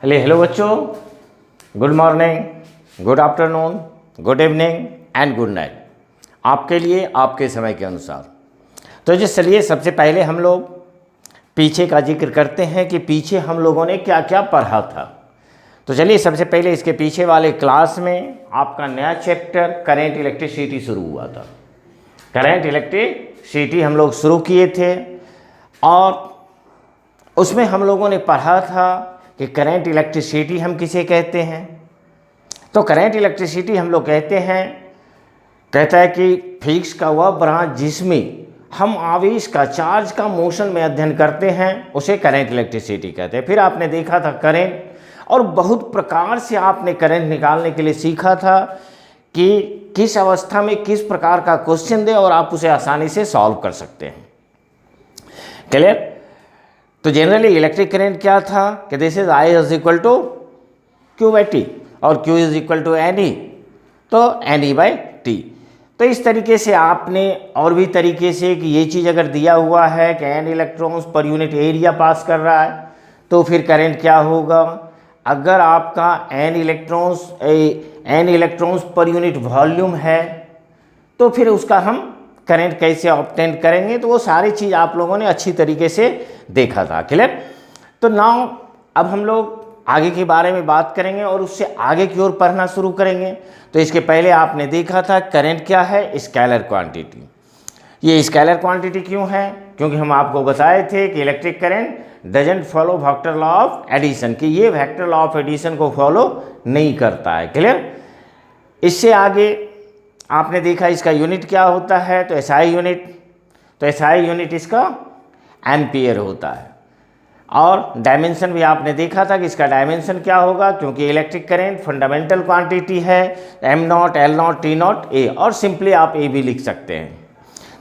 Hello बच्चों, good morning, good afternoon, good evening and good night. आपके लिए आपके समय के अनुसार। तो चलिए सबसे पहले हम लोग पीछे का जिक्र करते हैं कि पीछे हम लोगों ने क्या क्या पढ़ा था। तो चलिए सबसे पहले इसके पीछे वाले क्लास में आपका नया चैप्टर करेंट इलेक्ट्रिसिटी शुरू हुआ था। करेंट इलेक्ट्रिसिटी हम लोग शुरू किए थे और उसमें हम लोगों ने पढ़ा था कि करेंट इलेक्ट्रिसिटी हम किसे कहते हैं। तो करेंट इलेक्ट्रिसिटी हम लोग कहते हैं, कहता है कि फिक्स का वह ब्रांच जिसमें हम आवेश का, चार्ज का मोशन में अध्ययन करते हैं उसे करेंट इलेक्ट्रिसिटी कहते हैं। फिर आपने देखा था करेंट, और बहुत प्रकार से आपने करंट निकालने के लिए सीखा था कि किस अवस्था में किस प्रकार का क्वेश्चन दे और आप उसे आसानी से सॉल्व कर सकते हैं। क्लियर? तो जनरली इलेक्ट्रिक करंट क्या था कि this is I is equal to Q by T और Q is equal to N E, तो एन ई बाई टी। तो इस तरीके से आपने और भी तरीके से कि ये चीज़ अगर दिया हुआ है कि एन इलेक्ट्रॉन्स पर यूनिट एरिया पास कर रहा है तो फिर करंट क्या होगा। अगर आपका एन इलेक्ट्रॉन्स पर यूनिट वॉल्यूम है तो फिर उसका हम करंट कैसे ऑब्टेन करेंगे, तो वो सारी चीज़ आप लोगों ने अच्छी तरीके से देखा था। क्लियर? तो नाउ अब हम लोग आगे के बारे में बात करेंगे और उससे आगे की ओर पढ़ना शुरू करेंगे। तो इसके पहले आपने देखा था करंट क्या है, स्केलर क्वांटिटी। ये स्केलर क्वांटिटी क्यों है? क्योंकि हम आपको बताए थे कि electric current doesn't follow vector law of addition, कि ये वेक्टर लॉ ऑफ एडिशन को फॉलो नहीं करता है। क्लियर? इससे आगे आपने देखा इसका यूनिट क्या होता है, तो एसआई यूनिट, तो एसआई यूनिट इसका एम्पियर होता है। और डायमेंशन भी आपने देखा था कि इसका डायमेंशन क्या होगा, क्योंकि इलेक्ट्रिक करंट फंडामेंटल क्वांटिटी है, M naught, L naught, T naught, A, और सिंपली आप ए भी लिख सकते हैं।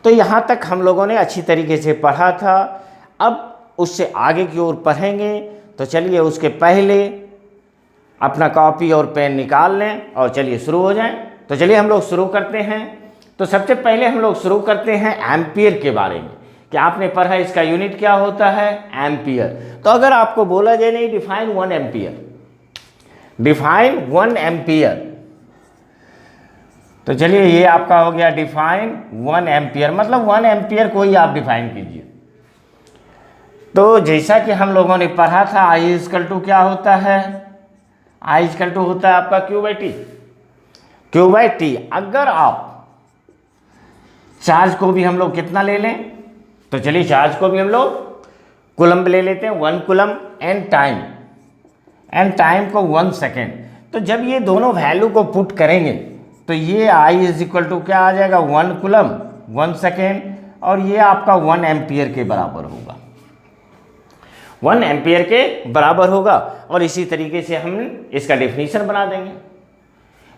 तो यहाँ तक हम लोगों ने अच्छी तरीके से पढ़ा था। अब उससे आगे की ओर पढ़ेंगे, तो चलिए उसके पहले अपना कॉपी और पेन निकाल लें और चलिए शुरू हो जाएं। तो चलिए हम लोग शुरू करते हैं। तो सबसे पहले हम लोग शुरू करते हैं एम्पियर के बारे में, कि आपने पढ़ा इसका यूनिट क्या होता है, एम्पियर। तो अगर आपको बोला जाए नहीं डिफाइन 1 एम्पियर, डिफाइन 1 एम्पियर, तो चलिए ये आपका हो गया डिफाइन 1 एम्पियर, मतलब 1 एम्पियर को ही आप डिफाइन कीजिए। तो जैसा कि हम लोगों ने पढ़ा था आई इक्वल टू क्या होता है, आई इक्वल टू होता है आपका Q by T, Q by T. अगर आप चार्ज को भी हम लोग कितना ले लें, तो चलिए चार्ज को भी हम लोग कूलम्ब ले लेते हैं, 1 कूलम्ब, एंड टाइम को 1 सेकेंड। तो जब ये दोनों वैल्यू को पुट करेंगे तो ये आई इज इक्वल टू क्या आ जाएगा, 1 कूलम्ब 1 सेकेंड, और ये आपका 1 एम्पियर के बराबर होगा, 1 एम्पियर के बराबर होगा। और इसी तरीके से हम इसका डेफिनेशन बना देंगे,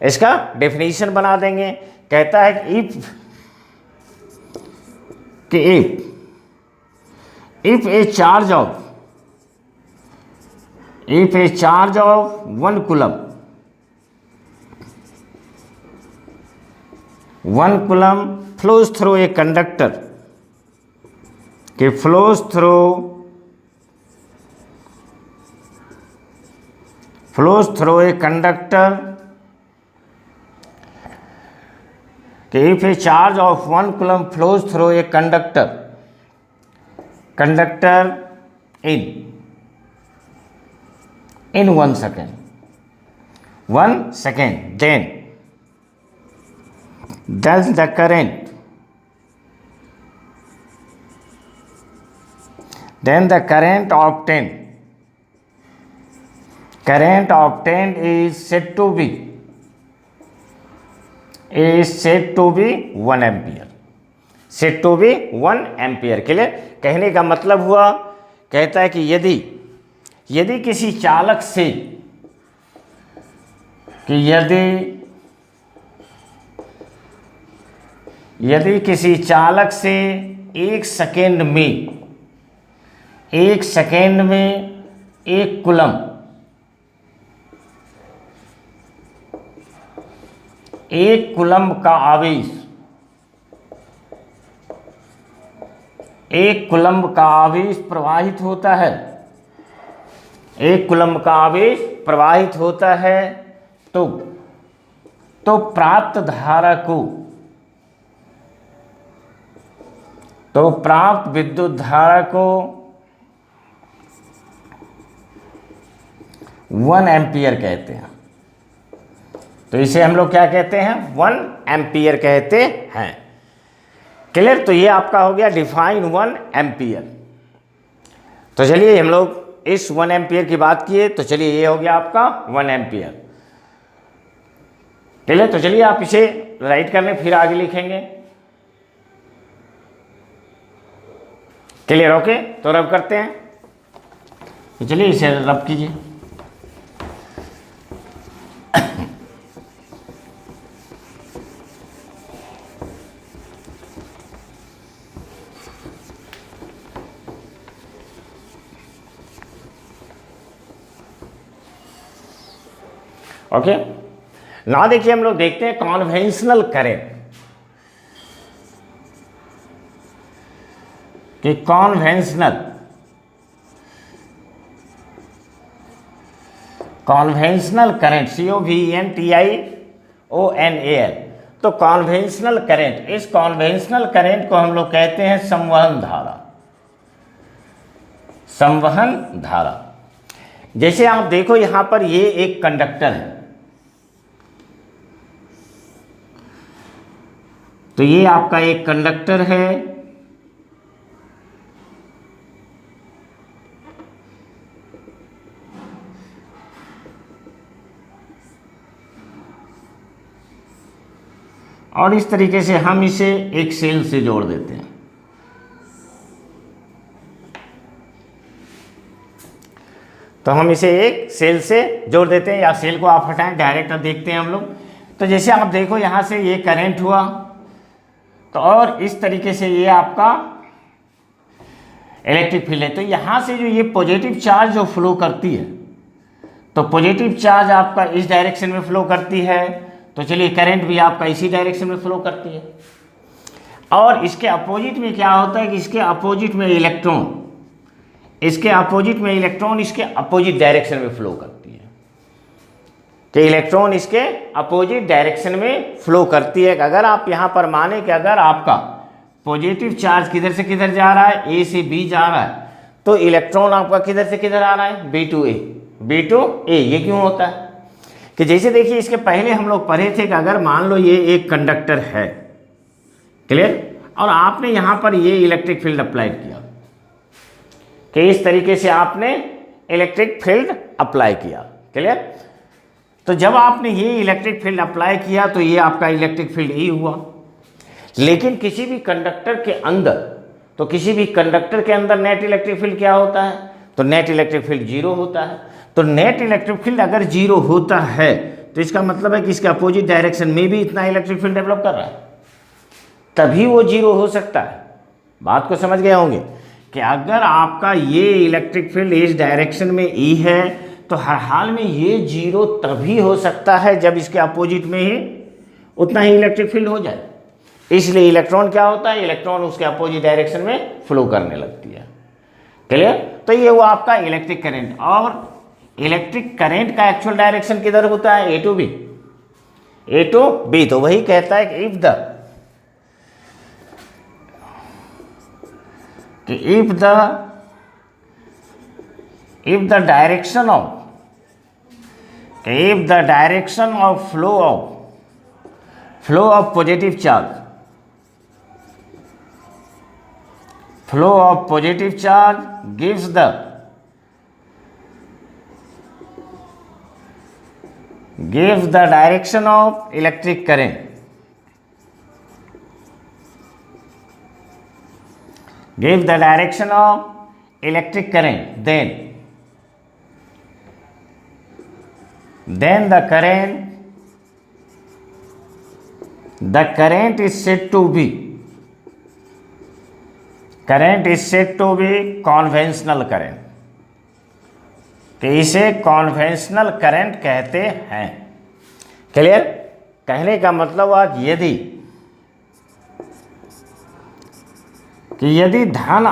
इसका डेफिनेशन बना देंगे। कहता है कि if A charge of 1 coulomb, 1 coulomb flows through a conductor, कि flows through a conductor, कि if a charge of 1 coulomb flows through a conductor in 1 second, then the current obtained is said to be 1 ampere, set to be 1 ampere. के लिए कहने का मतलब हुआ, कहता है कि यदि किसी चालक से, कि यदि किसी चालक से 1 सेकेंड में 1 कूलम्ब, 1 कूलम्ब का आवेश, 1 कूलम्ब का आवेश प्रवाहित होता है, 1 कूलम्ब का आवेश प्रवाहित होता है तो प्राप्त धारा को, तो प्राप्त विद्युत धारा को 1 एम्पियर कहते हैं। तो इसे हम लोग क्या कहते हैं? 1 एम्पियर कहते हैं। क्लियर? तो ये आपका हो गया डिफाइन 1 एम्पियर। तो चलिए हम लोग इस 1 एम्पियर की बात किए, तो चलिए ये हो गया आपका 1 एम्पियर। क्लियर? तो चलिए आप इसे राइट कर लें, फिर आगे लिखेंगे। क्लियर? ओके, तो रब करते हैं। तो चलिए इसे रब कीजिए। ओके, ना देखिए हम लोग देखते हैं कॉन्वेंशनल करेंट कि कॉन्वेंशनल करंट COVENTIONAL। तो कॉन्वेंशनल करंट, इस कॉन्वेंशनल करंट को हम लोग कहते हैं संवहन धारा। संवहन धारा, जैसे आप देखो यहां पर ये एक कंडक्टर है, तो ये आपका एक कंडक्टर है, और इस तरीके से हम इसे एक सेल से जोड़ देते हैं। तो हम इसे एक सेल से जोड़ देते हैं, या सेल को आप हटाएं, डायरेक्ट देखते हैं हम लोग। तो जैसे आप देखो यहाँ से ये करंट हुआ, तो और इस तरीके से ये आपका इलेक्ट्रिक फील्ड है। तो यहाँ से जो ये पॉजिटिव चार्ज जो फ्लो करती है, तो पॉजिटिव चार्ज आपका इस डायरेक्शन में फ्लो करती है, तो चलिए करंट भी आपका इसी डायरेक्शन में फ्लो करती है। और इसके अपोजिट में क्या होता है कि इसके अपोजिट में इलेक्ट्रॉन, इसके अपोजिट में इलेक्ट्रॉन इसके अपोजिट डायरेक्शन में फ्लो करती है। तो इलेक्ट्रॉन इसके अपोजिट डायरेक्शन में फ्लो करती है। अगर आप यहाँ पर माने कि अगर आपका पॉजिटिव चार्ज किधर से किधर जा रहा है, ए से बी जा रहा है, तो इलेक्ट्रॉन आपका किधर से किधर आ रहा है, बी टू ए। ये क्यों होता है कि जैसे देखिए इसके पहले हम लोग पढ़े थे कि अगर मान लो ये एक कंडक्टर है, क्लियर, और आपने यहाँ पर ये इलेक्ट्रिक फील्ड अप्लाई किया, कि इस तरीके से आपने इलेक्ट्रिक फील्ड अप्लाई किया, क्लियर। तो जब आपने ये इलेक्ट्रिक फील्ड अप्लाई किया तो ये आपका इलेक्ट्रिक फील्ड ई हुआ। लेकिन किसी भी कंडक्टर के अंदर, तो किसी भी कंडक्टर के अंदर नेट इलेक्ट्रिक फील्ड क्या होता है, तो नेट इलेक्ट्रिक फील्ड जीरो होता है। तो नेट इलेक्ट्रिक फील्ड अगर जीरो होता है तो इसका मतलब है कि इसके अपोजिट डायरेक्शन में भी इतना इलेक्ट्रिक फील्ड डेवलप कर रहा है, तभी वो जीरो हो सकता है। बात को समझ गए होंगे कि अगर आपका ये इलेक्ट्रिक फील्ड इस डायरेक्शन में ई है तो हर हाल में ये जीरो तभी हो सकता है जब इसके अपोजिट में ही उतना ही इलेक्ट्रिक फील्ड हो जाए। इसलिए इलेक्ट्रॉन क्या होता है, इलेक्ट्रॉन उसके अपोजिट डायरेक्शन में फ्लो करने लगती है, क्लियर। तो ये वो आपका इलेक्ट्रिक करंट, और इलेक्ट्रिक करंट का एक्चुअल डायरेक्शन किधर होता है, ए टू बी। तो वही कहता है कि if the direction of flow of positive charge gives the direction of electric current, then the current is said to be conventional current, कि इसे कॉन्वेंशनल करंट कहते हैं, क्लियर। कहने का मतलब हुआ कि यदि धन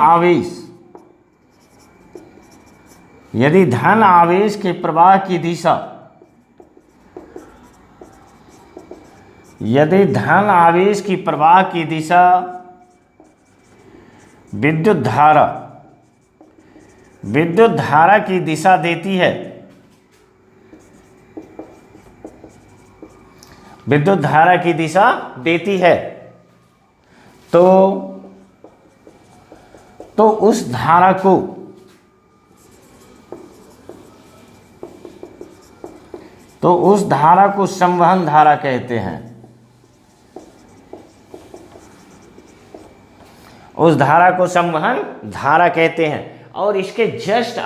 यदि धन आवेश के प्रवाह की दिशा, यदि धन आवेश की प्रवाह की दिशा विद्युत धारा की दिशा देती है, विद्युत धारा की दिशा देती है, तो उस धारा को संवहन धारा कहते हैं। उस धारा को संवहन धारा कहते हैं। और इसके जस्ट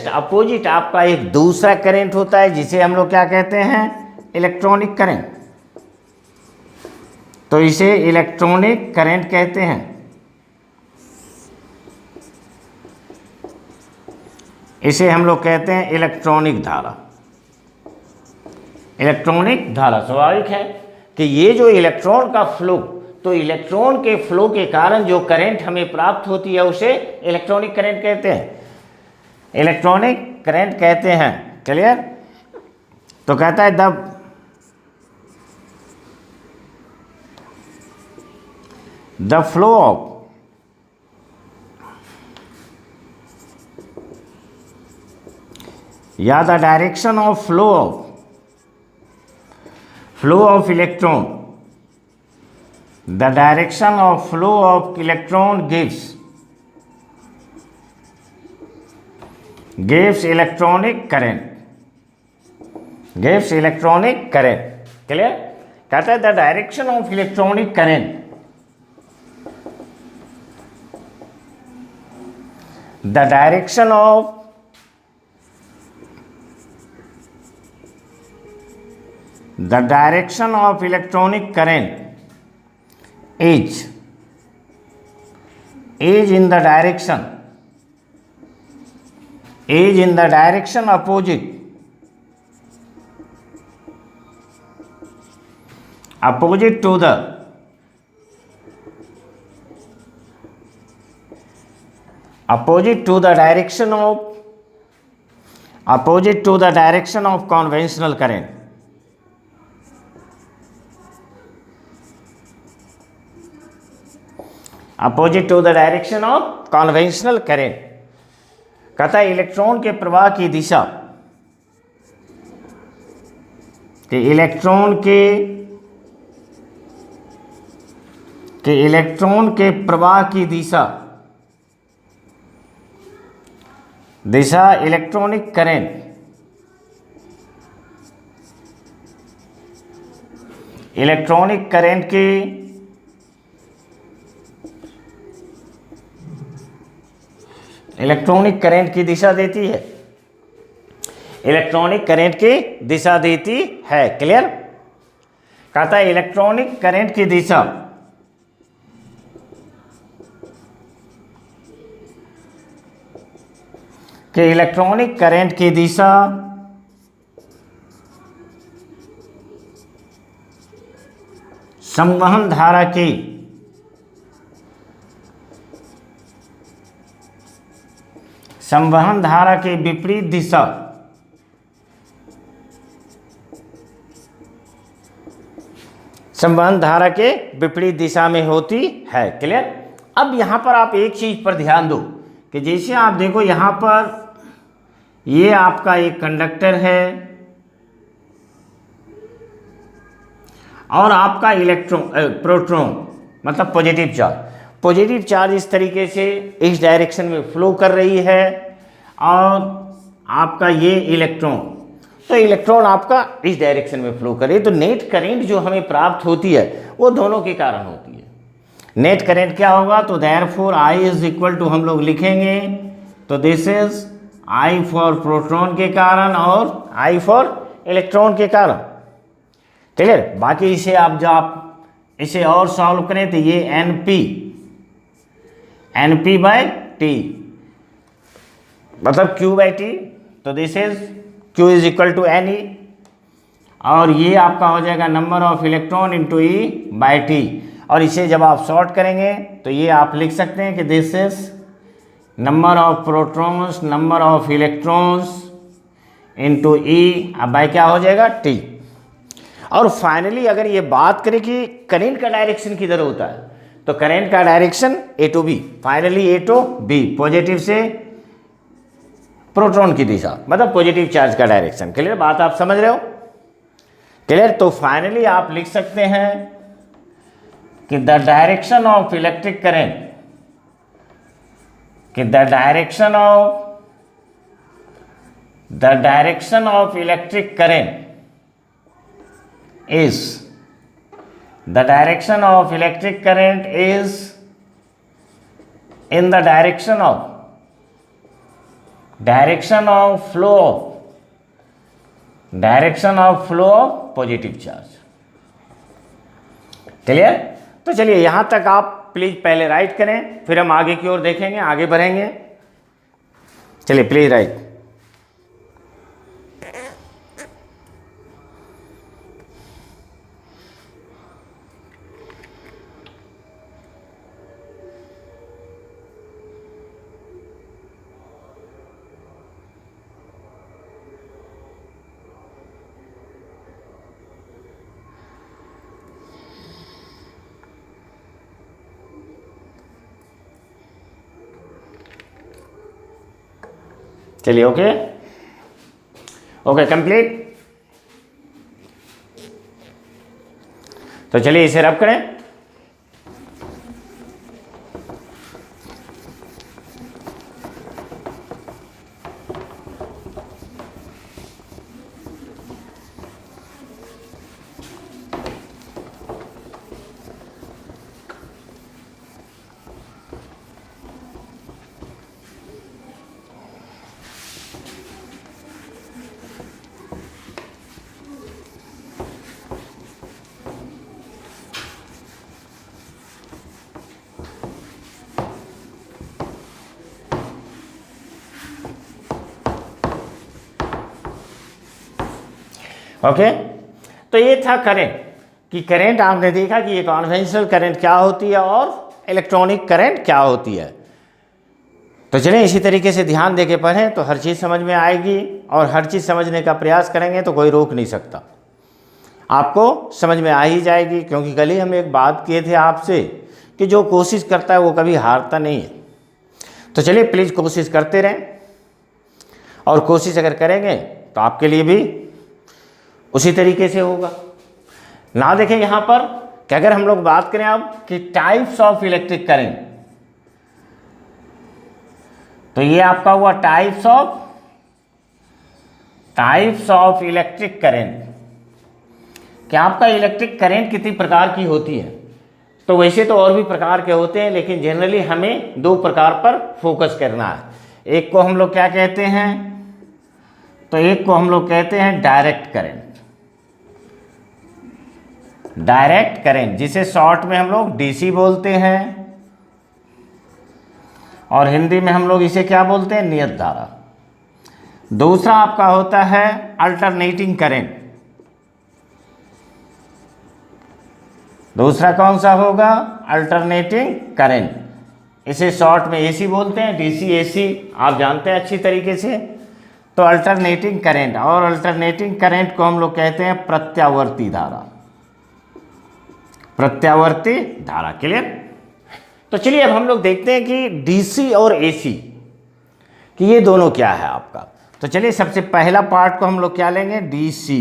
अपोजिट आपका एक दूसरा करंट होता है जिसे हम लोग क्या कहते हैं, इलेक्ट्रॉनिक करंट। तो इसे इलेक्ट्रॉनिक करंट कहते हैं। इसे हम लोग कहते हैं इलेक्ट्रॉनिक धारा। इलेक्ट्रॉनिक धारा स्वाभाविक है कि ये जो इलेक्ट्रॉन का फ्लो, तो इलेक्ट्रॉन के फ्लो के कारण जो करंट हमें प्राप्त होती है उसे इलेक्ट्रॉनिक करंट कहते हैं, इलेक्ट्रॉनिक करंट कहते हैं। क्लियर? तो कहता है द फ्लो ऑफ या the direction of flow of electron, the direction of flow of electron gives electronic current, clear? कहता है the direction of electronic current, the direction of electronic current is in the direction opposite to the direction of conventional current. Opposite to the direction of conventional current. कहता है electron के प्रवाह की दिशा, कि electron के प्रवाह की दिशा इलेक्ट्रॉनिक करंट, इलेक्ट्रॉनिक करंट की इलेक्ट्रॉनिक करंट की दिशा देती है, इलेक्ट्रॉनिक करंट की दिशा देती है। क्लियर? कहता है इलेक्ट्रॉनिक करंट की दिशा संवहन धारा की के विपरीत दिशा संवहन धारा के विपरीत दिशा में होती है। क्लियर? अब यहाँ पर आप एक चीज पर ध्यान दो कि जैसे आप देखो यहाँ पर ये आपका एक कंडक्टर है और आपका प्रोटॉन मतलब पॉजिटिव चार्ज इस तरीके से इस डायरेक्शन में फ्लो कर रही है और आपका ये इलेक्ट्रॉन, तो इलेक्ट्रॉन आपका इस डायरेक्शन में फ्लो करे, तो नेट करंट जो हमें प्राप्त होती है वो दोनों के कारण होती है। नेट करंट क्या होगा? तो therefore I is equal to हम लोग लिखेंगे, तो this is I for proton के कारण और I फॉर इलेक्ट्रॉन के कारण। क्लियर? बाकी इसे आप इसे और सॉल्व करें तो ये NP बाय T मतलब Q बाई T, तो this is Q is equal to NE और ये आपका हो जाएगा number of electron into E by T। और इसे जब आप शॉर्ट करेंगे तो ये आप लिख सकते हैं कि this is number of protons, number of electrons into E, अब बाय क्या हो जाएगा टी। और फाइनली अगर ये बात करें कि करंट का डायरेक्शन किधर होता है, तो करंट का direction A to B, finally A to B, positive से प्रोटॉन की दिशा, मतलब पॉजिटिव चार्ज का डायरेक्शन। क्लियर, बात आप समझ रहे हो? क्लियर, तो फाइनली आप लिख सकते हैं कि the direction of electric current, कि the direction of electric current is, the direction of electric current is in the direction of flow of positive charge। Clear? तो चलिए यहां तक आप प्लीज पहले राइट करें, फिर हम आगे की ओर देखेंगे, आगे बढ़ेंगे। चलिए प्लीज राइट। चलिए ओके, ओके कंप्लीट। तो चलिए इसे रब करें। ओके, तो ये था करंट, कि करंट आपने देखा कि ये कॉन्वेंशनल करंट क्या होती है और इलेक्ट्रॉनिक करंट क्या होती है। तो चलें इसी तरीके से ध्यान देके पढ़ें तो हर चीज़ समझ में आएगी, और हर चीज़ समझने का प्रयास करेंगे तो कोई रोक नहीं सकता, आपको समझ में आ ही जाएगी। क्योंकि कल ही हम एक बात किए थे आपसे कि जो कोशिश करता है वो कभी हारता नहीं है। तो चलिए प्लीज़ कोशिश करते रहें, और कोशिश अगर करेंगे तो आपके लिए भी उसी तरीके से होगा ना। देखें यहाँ पर कि अगर हम लोग बात करें अब कि टाइप्स ऑफ इलेक्ट्रिक करंट, तो ये आपका हुआ टाइप्स ऑफ इलेक्ट्रिक करंट, कि आपका इलेक्ट्रिक करंट कितनी प्रकार की होती है। तो वैसे तो और भी प्रकार के होते हैं, लेकिन जनरली हमें दो प्रकार पर फोकस करना है। एक को हम लोग क्या कहते हैं, तो एक को हम लोग कहते हैं डायरेक्ट करंट, जिसे शॉर्ट में हम लोग डीसी बोलते हैं, और हिंदी में हम लोग इसे क्या बोलते हैं, नियत धारा। दूसरा आपका होता है अल्टरनेटिंग करंट। दूसरा कौन सा होगा, अल्टरनेटिंग करंट। इसे शॉर्ट में एसी बोलते हैं, डीसी एसी आप जानते हैं अच्छी तरीके से। तो अल्टरनेटिंग करंट, और अल्टरनेटिंग करंट को हम लोग कहते हैं प्रत्यावर्ती धारा, प्रत्यावर्ती धारा। क्लियर? तो चलिए अब हम लोग देखते हैं कि डीसी और एसी कि ये दोनों क्या है आपका। तो चलिए सबसे पहला पार्ट को हम लोग क्या लेंगे, डीसी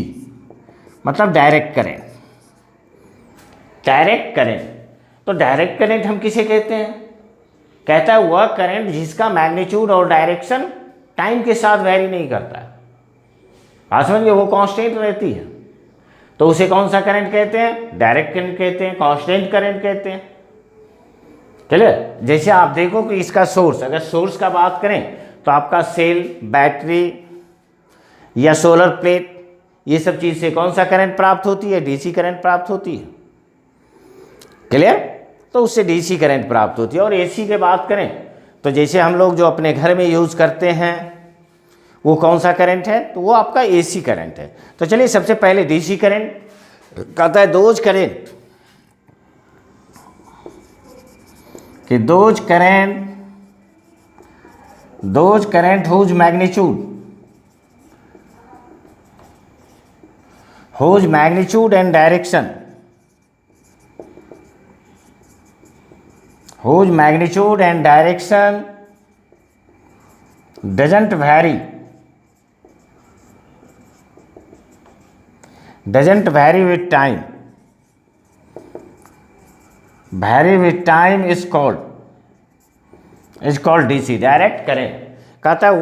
मतलब डायरेक्ट करंट। डायरेक्ट करंट, तो डायरेक्ट करंट हम किसे कहते हैं, कहता है वह करंट जिसका मैग्नीट्यूड और डायरेक्शन टाइम के साथ वेरी नहीं करता है। बात समझिए, वो कांस्टेंट रहती है, तो उसे कौन सा करंट कहते हैं, डायरेक्ट करंट कहते हैं, कांस्टेंट करंट कहते हैं। चलिए जैसे आप देखो कि इसका सोर्स, अगर सोर्स का बात करें तो आपका सेल, बैटरी या सोलर प्लेट, ये सब चीज़ से कौन सा करंट प्राप्त होती है, डीसी करंट प्राप्त होती है। क्लियर? तो उससे डीसी करंट प्राप्त होती है। और एसी की बात करें तो जैसे हम लोग जो अपने घर में यूज़ करते हैं वो कौन सा करंट है, तो वो आपका एसी करंट है। तो चलिए सबसे पहले डीसी करंट कहता है दोज करंट, कि those current those current whose magnitude and direction, whose magnitude and direction doesn't vary with time, is called DC, direct current. कहता है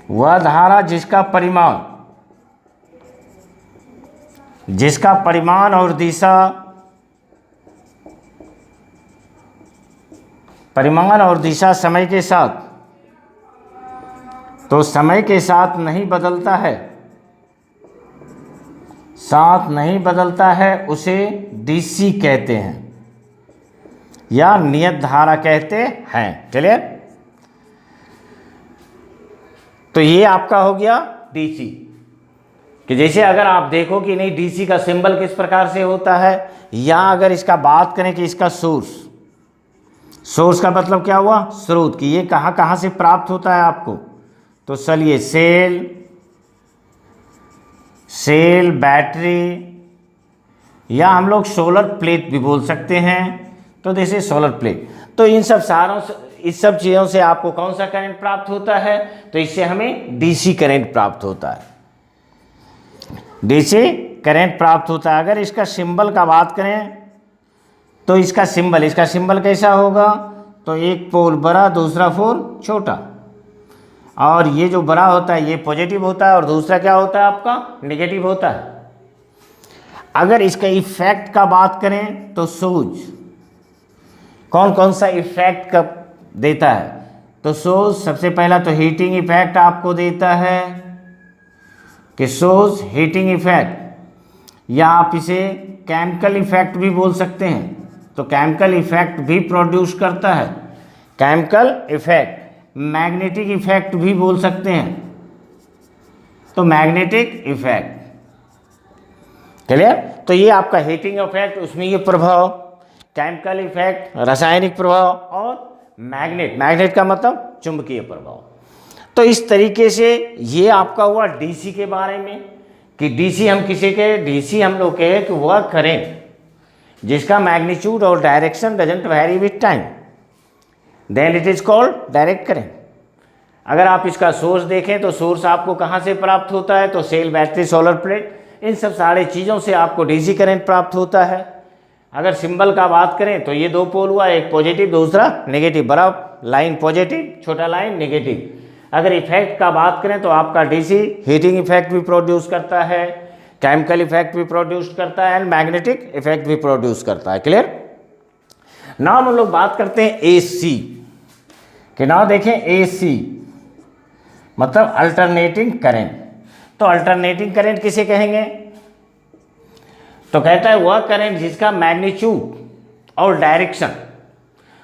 वह धारा जिसका परिमाण और दिशा समय के साथ नहीं बदलता है, उसे डीसी कहते हैं या नियत धारा कहते हैं। क्लियर? तो ये आपका हो गया डीसी। कि जैसे अगर आप देखो कि नहीं डीसी का सिंबल किस प्रकार से होता है, या अगर इसका बात करें कि इसका सोर्स का मतलब क्या हुआ, स्रोत, कि ये कहाँ से प्राप्त होता है आपको, तो चलिए सेल बैटरी, या हम लोग सोलर प्लेट भी बोल सकते हैं, तो जैसे सोलर प्लेट। तो इस सब चीज़ों से आपको कौन सा करंट प्राप्त होता है, तो इससे हमें डीसी करंट प्राप्त होता है, डीसी करंट प्राप्त होता है। अगर इसका सिंबल का बात करें तो इसका सिंबल कैसा होगा, तो एक पोल बड़ा दूसरा पोल छोटा, और ये जो बड़ा होता है ये पॉजिटिव होता है और दूसरा क्या होता है आपका नेगेटिव होता है। अगर इसका इफेक्ट का बात करें तो सोज कौन सा इफेक्ट कब देता है, तो सोज सबसे पहला तो हीटिंग इफेक्ट आपको देता है, कि सोज हीटिंग इफेक्ट, या आप इसे केमिकल इफेक्ट भी बोल सकते हैं, तो केमिकल इफेक्ट भी प्रोड्यूस करता है, केमिकल इफेक्ट। मैग्नेटिक इफेक्ट भी बोल सकते हैं, तो मैग्नेटिक इफेक्ट। क्लियर? तो ये आपका हीटिंग इफेक्ट, उसमें ये प्रभाव, केमिकल इफेक्ट रासायनिक प्रभाव, और मैग्नेट का मतलब चुंबकीय प्रभाव। तो इस तरीके से ये आपका हुआ डीसी के बारे में, कि डीसी हम किसे कहे, डीसी हम लोग कहे कि वह करेंट जिसका मैग्नीट्यूड और direction doesn't vary with time, then it is called direct current. अगर आप इसका सोर्स देखें तो सोर्स आपको कहाँ से प्राप्त होता है, तो सेल बैटरी सोलर प्लेट, इन सब सारे चीज़ों से आपको डीसी करंट प्राप्त होता है। अगर सिंबल का बात करें तो ये दो पोल हुआ, एक पॉजिटिव दूसरा नेगेटिव, बड़ा लाइन पॉजिटिव छोटा लाइन नेगेटिव। अगर इफेक्ट का बात करें तो आपका डीसी हीटिंग इफेक्ट भी प्रोड्यूस करता है, केमिकल इफेक्ट भी प्रोड्यूस करता है, एंड मैग्नेटिक इफेक्ट भी प्रोड्यूस करता है। क्लियर? नाउ हम लोग बात करते हैं एसी कि नाउ देखें एसी मतलब अल्टरनेटिंग करंट। तो अल्टरनेटिंग करंट किसे कहेंगे, तो कहता है वह करंट जिसका मैग्नीट्यूड और डायरेक्शन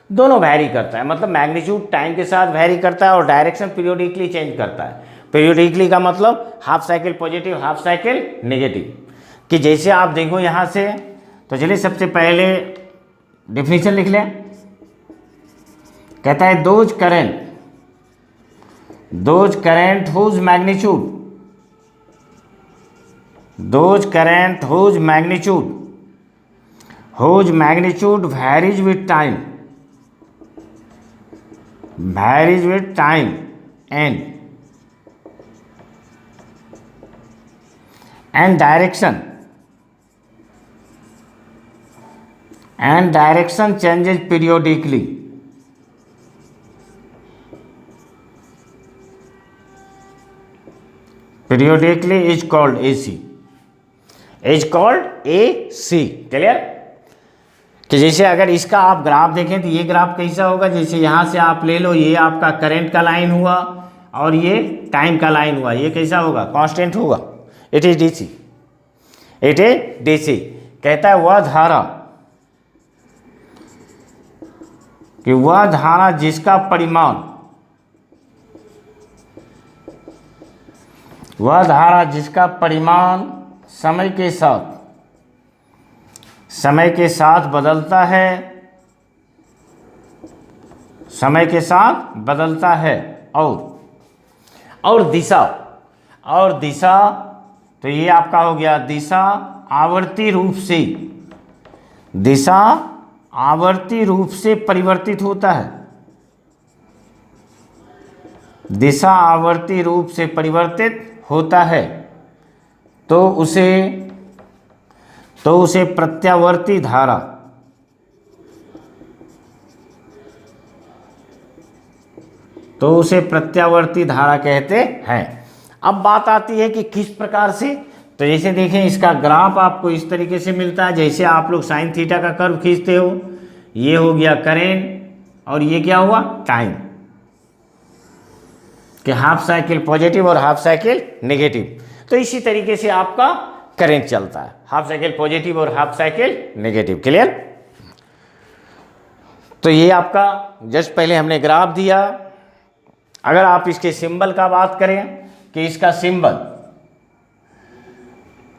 दोनों वैरी करता है, मतलब मैग्नीट्यूड टाइम के साथ वैरी करता है और डायरेक्शन पीरियोडिकली चेंज करता है। पीरियोडिकली का मतलब half cycle positive half cycle negative. कि जैसे आप देखो यहाँ से, तो चलिए सबसे पहले डिफिनीशन लिख लें। कहता है those current whose magnitude varies with time and direction changes periodically is called AC, clear? कि जैसे अगर इसका आप ग्राफ देखें तो ये ग्राफ कैसा होगा, जैसे यहाँ से आप ले लो, ये आपका करंट का लाइन हुआ और ये टाइम का लाइन हुआ, ये कैसा होगा, कांस्टेंट होगा। It is DC. कहता है वह धारा जिसका परिमाण समय समय के साथ बदलता है, समय के साथ बदलता है। और दिशा, और दिशा, तो ये आपका हो गया दिशा आवर्ती रूप से, दिशा आवर्ती रूप से परिवर्तित होता है, दिशा आवर्ती रूप से परिवर्तित होता है, तो उसे प्रत्यावर्ती धारा, तो उसे प्रत्यावर्ती धारा कहते हैं। अब बात आती है कि किस प्रकार से, तो जैसे देखें इसका ग्राफ आपको इस तरीके से मिलता है, जैसे आप लोग साइन थीटा का कर्व खींचते हो, ये हो गया करेंट और ये क्या हुआ टाइम, कि हाफ साइकिल पॉजिटिव और हाफ साइकिल नेगेटिव। तो इसी तरीके से आपका करंट चलता है, हाफ साइकिल पॉजिटिव और हाफ साइकिल नेगेटिव। क्लियर? तो ये आपका जस्ट पहले हमने ग्राफ दिया। अगर आप इसके सिंबल का बात करें कि इसका सिंबल,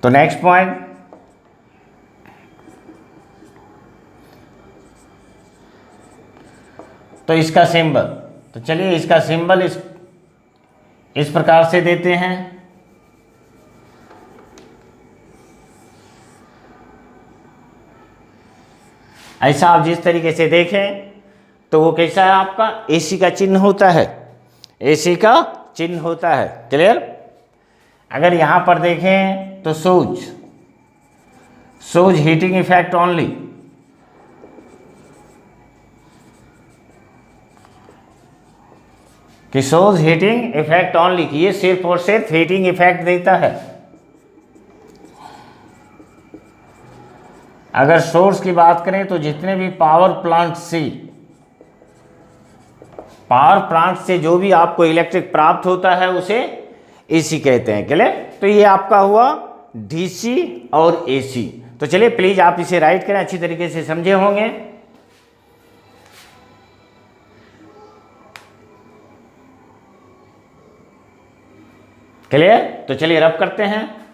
तो नेक्स्ट पॉइंट, तो इसका सिंबल, तो चलिए इसका सिंबल इस प्रकार से देते हैं। ऐसा आप जिस तरीके से देखें तो वो कैसा है आपका एसी का चिन्ह होता है, एसी का चिन्ह होता है। क्लियर? अगर यहां पर देखें तो सोज हीटिंग इफेक्ट ओनली, कि सोज हीटिंग इफेक्ट ओनली, कि ये सिर्फ और सिर्फ हीटिंग इफेक्ट देता है। अगर सोर्स की बात करें तो जितने भी पावर प्लांट से जो भी आपको इलेक्ट्रिक प्राप्त होता है उसे एसी कहते हैं। क्लियर? तो ये आपका हुआ डीसी और एसी। तो चलिए प्लीज आप इसे राइट करें, अच्छी तरीके से समझे होंगे। क्लियर? तो चलिए रब करते हैं।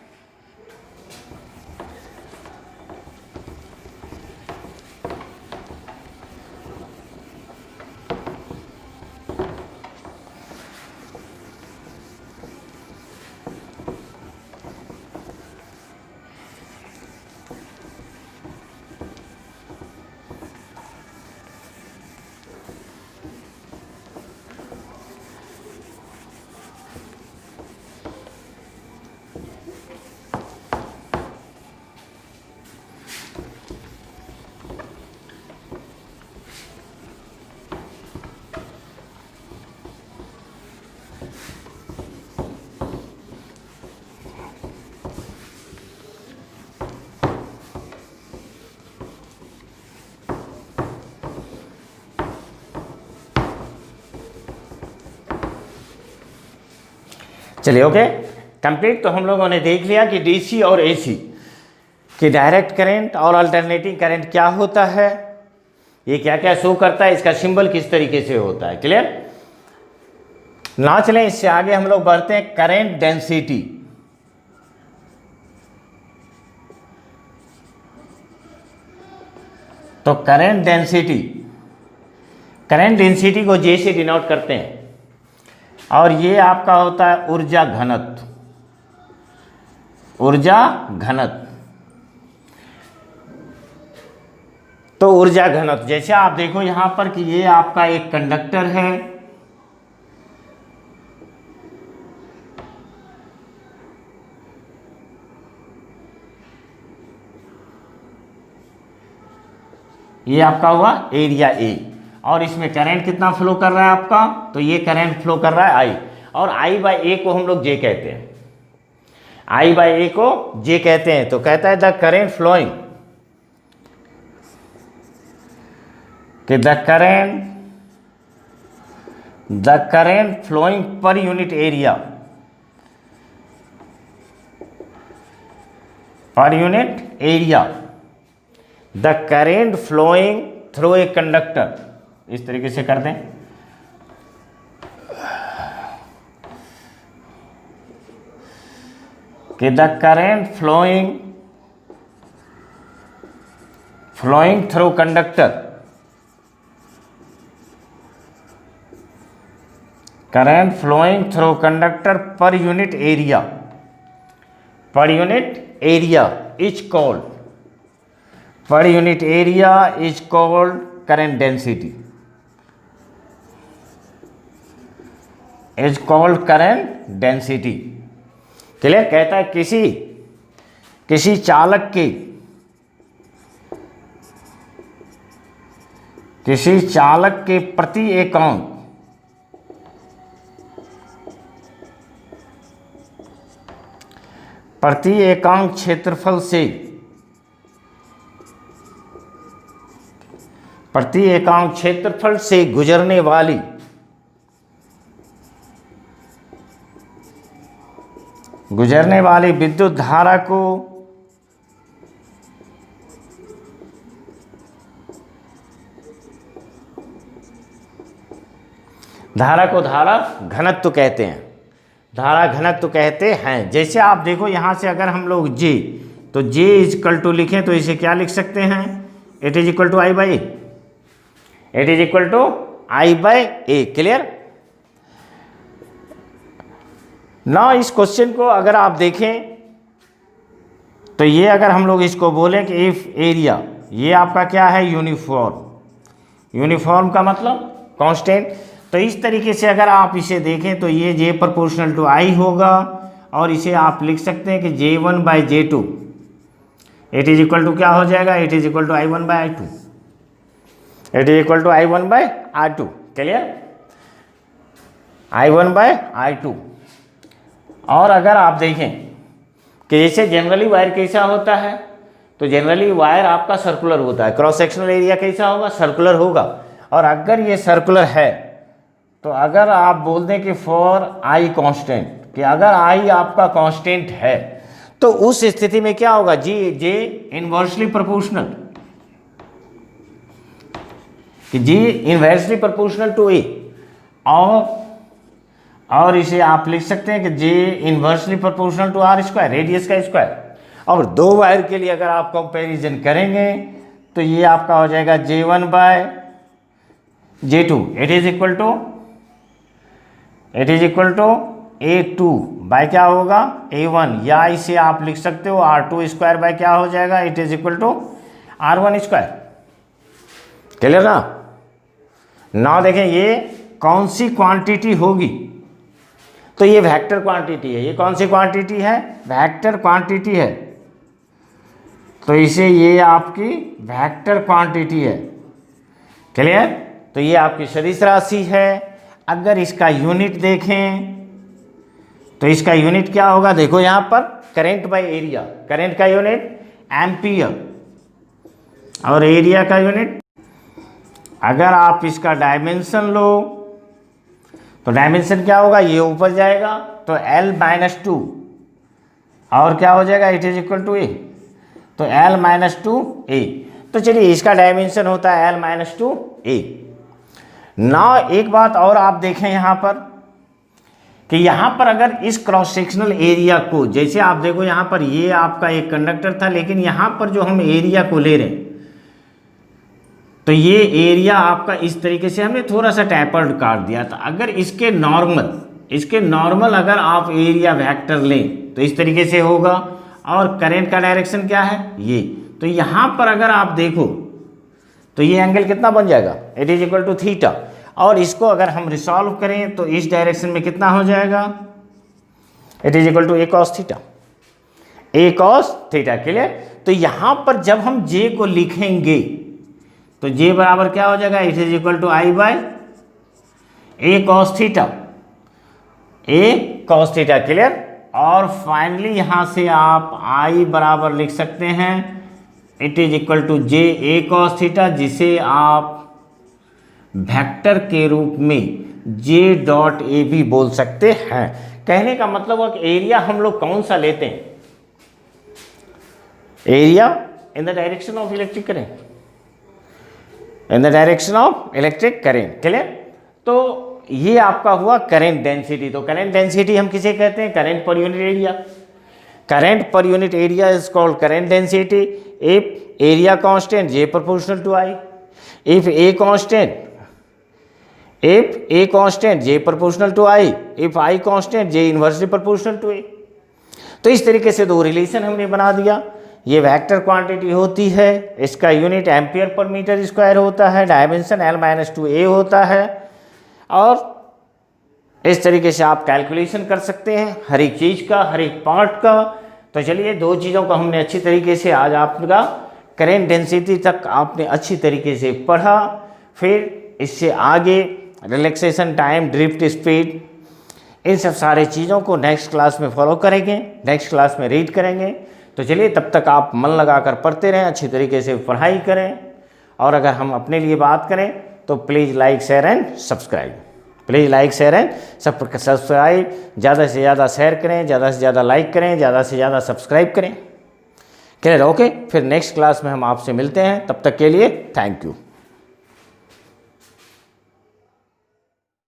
चलिए ओके कंप्लीट। तो हम लोगों ने देख लिया कि डीसी और एसी कि डायरेक्ट करंट और अल्टरनेटिंग करंट क्या होता है, ये क्या क्या शो करता है, इसका सिंबल किस तरीके से होता है। क्लियर? ना चलें इससे आगे हम लोग बढ़ते हैं करंट डेंसिटी। तो करंट डेंसिटी को जे से डिनोट करते हैं और ये आपका होता है ऊर्जा घनत्व। तो ऊर्जा घनत्व जैसे आप देखो यहां पर कि ये आपका एक कंडक्टर है, ये आपका हुआ एरिया ए, और इसमें करंट कितना फ्लो कर रहा है आपका, तो ये करंट फ्लो कर रहा है आई, और आई बाय ए को हम लोग जे कहते हैं, आई बाय ए को जे कहते हैं। तो कहता है द करंट फ्लोइंग, कि the current flowing per unit area, the current flowing through a conductor, इस तरीके से कर दें, कि the current flowing flowing through conductor, current flowing through conductor per unit area, per unit area is called, per unit area is called current density, is called current density. Clear? कहता है किसी चालक के, किसी चालक के प्रति एकांक, प्रति एकांक क्षेत्रफल से, प्रति एकांक क्षेत्रफल से गुजरने वाली विद्युत धारा को धारा घनत्व कहते हैं, धारा घनत्व कहते हैं। जैसे आप देखो यहाँ से अगर हम लोग J, तो J इज इक्वल टू लिखें तो इसे क्या लिख सकते हैं, it is equal to I by A, it is equal to I by A. Clear? ना इस क्वेश्चन को अगर आप देखें तो ये अगर हम लोग इसको बोलें कि इफ एरिया, ये आपका क्या है, यूनिफॉर्म, यूनिफॉर्म का मतलब कांस्टेंट, तो इस तरीके से अगर आप इसे देखें तो ये J प्रोपोर्शनल टू I होगा, और इसे आप लिख सकते हैं कि J1 by J2 it is equal to क्या हो जाएगा, it is equal to I1 by I2, it is equal to I1 by I2। Clear? I1 by I2। और अगर आप देखें कि जैसे जनरली वायर कैसा होता है, तो जनरली वायर आपका सर्कुलर होता है, क्रॉस सेक्शनल एरिया कैसा होगा, सर्कुलर होगा। और अगर ये सर्कुलर है तो अगर आप बोल दें कि फॉर आई कांस्टेंट, कि अगर आई आपका कांस्टेंट है, तो उस स्थिति में क्या होगा, जे इनवर्सली प्रोपोर्शनल, कि G inversely proportional to A, और इसे आप लिख सकते हैं कि J inversely proportional to R square, radius का स्क्वायर। और दो वायर के लिए अगर आप कंपैरिजन करेंगे तो ये आपका हो जाएगा J1 by J2 it is equal to A2 by क्या होगा, A1, या इसे आप लिख सकते हो R2 स्क्वायर बाय क्या हो जाएगा, it is equal to R1 square. Clear ना? ना देखें ये कौन सी क्वांटिटी होगी, तो ये वेक्टर क्वांटिटी है। ये कौन सी क्वांटिटी है, वेक्टर क्वांटिटी है, तो इसे ये आपकी वेक्टर क्वांटिटी है। क्लियर? तो ये आपकी सदिश राशि है। अगर इसका यूनिट देखें तो इसका यूनिट क्या होगा, देखो यहाँ पर करंट बाय एरिया, करंट का यूनिट एम्पियर और एरिया का यूनिट, अगर आप इसका डायमेंशन लो तो डायमेंशन क्या होगा, ये ऊपर जाएगा तो L-2 और क्या हो जाएगा, इट इज इक्वल टू ए, तो L-2a। तो चलिए इसका डायमेंशन होता है L-2a। ना एक बात और आप देखें यहाँ पर कि यहाँ पर अगर इस क्रॉस सेक्शनल एरिया को, जैसे आप देखो यहाँ पर ये आपका एक कंडक्टर था, लेकिन यहाँ पर जो हम एरिया को ले रहे हैं तो ये एरिया आपका इस तरीके से हमने थोड़ा सा टैपर्ड काट दिया था। अगर इसके नॉर्मल अगर आप एरिया वेक्टर लें तो इस तरीके से होगा, और करंट का डायरेक्शन क्या है, ये। तो यहाँ पर अगर आप देखो तो ये एंगल कितना बन जाएगा, it is equal to theta, और इसको अगर हम रिसॉल्व करें तो इस डायरेक्शन में कितना हो जाएगा, it is equal to A cos theta, A cos theta. Clear? तो यहाँ पर जब हम जे को लिखेंगे तो जे बराबर क्या हो जाएगा, it is equal to I by A cos theta, A cos theta. Clear? और फाइनली यहाँ से आप आई बराबर लिख सकते हैं it is equal to J A cos theta, जिसे आप वेक्टर के रूप में जे डॉट ए भी बोल सकते हैं। कहने का मतलब है कि एरिया हम लोग कौन सा लेते हैं, area in the direction of electric current, in the direction of electric current. Clear? तो ये आपका हुआ करंट डेंसिटी। तो करंट डेंसिटी हम किसे कहते हैं, करंट पर unit area. Current per unit area is called current density if area constant J proportional to I. If A constant J proportional to I, if I constant J inversely proportional to A. तो इस तरीके से दो relation हमने बना दिया। ये vector quantity होती है, इसका unit ampere per metre square होता है, डायमेंशन L-2A होता है, और इस तरीके से आप कैलकुलेशन कर सकते हैं हर एक चीज़ का, हर एक पार्ट का। तो चलिए दो चीज़ों को हमने अच्छी तरीके से आज आपका करेंट डेंसिटी तक आपने अच्छी तरीके से पढ़ा। फिर इससे आगे रिलैक्सेशन टाइम, ड्रिफ्ट स्पीड, इन सब सारे चीज़ों को नेक्स्ट क्लास में फॉलो करेंगे, नेक्स्ट क्लास में रीड करेंगे। तो चलिए तब तक आप मन लगाकर पढ़ते रहें, अच्छी तरीके से पढ़ाई करें, और अगर हम अपने लिए बात करें तो please like share and subscribe, please like share and subscribe, ज़्यादा से ज़्यादा शेयर करें, ज़्यादा से ज़्यादा लाइक करें, ज़्यादा से ज़्यादा सब्सक्राइब करें। क्लियर? ओके, फिर नेक्स्ट क्लास में हम आपसे मिलते हैं, तब तक के लिए थैंक यू।